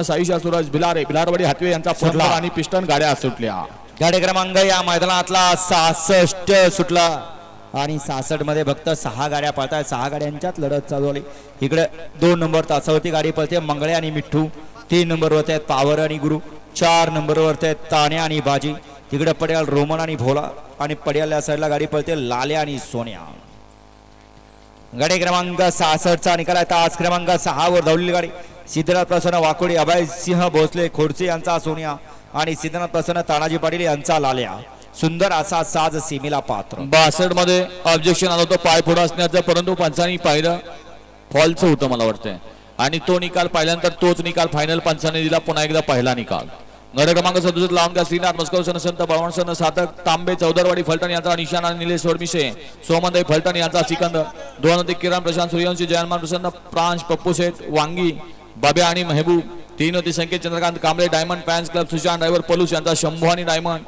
Saisha Suraj भिलारवाडी Hathway यांचा फुटला आणि पिस्टन गाड्या सुटल्या। गाडी क्रमांक या मैदानातला 66 सुटला आणि 66 मध्ये फक्त 6 गाड्या पळतायत। 6 गाड्यांच्यात लढत चालू झाली। इकडे 2 नंबर तासावरती गाडी पळते मंगळे आणि मिठ्ठू, 3 नंबर वरती आहेत पावर आणि गुरु, 4 नंबर वरती आहेत ताण्या आणि बाजी, इकडे पड्याल रोमन आणि भोला आणि पड्याल या साईडला गाडी पळते लाल्या आणि सोन्या। गाडी क्रमांक 66 चा निकाल आहे। तास क्रमांक 6 वर धावलेली गाडी सिद्धनाथ प्रसन्न वाकोडी, अभय सिंह भोसले खोडचे यांचा सोन्या आणि सिद्धनाथ प्रसन्न तानाजी पाटील यांचा लाल्या। सुंदर असा साज सीमेला पात्र। 62 मध्ये ऑब्जेक्शन आलं होतं पाय पुढे असण्याचं, परंतु पंचांनी पाहिलं फॉलचं होतं मला वाटतंय आणि तो निकाल पाहिल्यानंतर तोच निकाल फायनल पंचांनी दिला। पुन्हा एकदा पहिला निकाल। गाडी क्रमांक 37 लावून का श्रीनाथ मस्कव सन संत बळवंत सन सातक तांबे चौदरवाडी फलटण यांचा निशाण आणि निलेश वडमिशे सोमनदेव फलटण यांचा सिकंदर, 2 होते किरण प्रशांत सूर्यवंशी जयमान प्रसन्न प्रांश पप्पू शेठ वांगी बाब्या आणि मेहबूब, 3 होती Sanket Chandrakant Kamble diamond fans club Sushant driver Palus यांचा शंभू आणि डायमंड,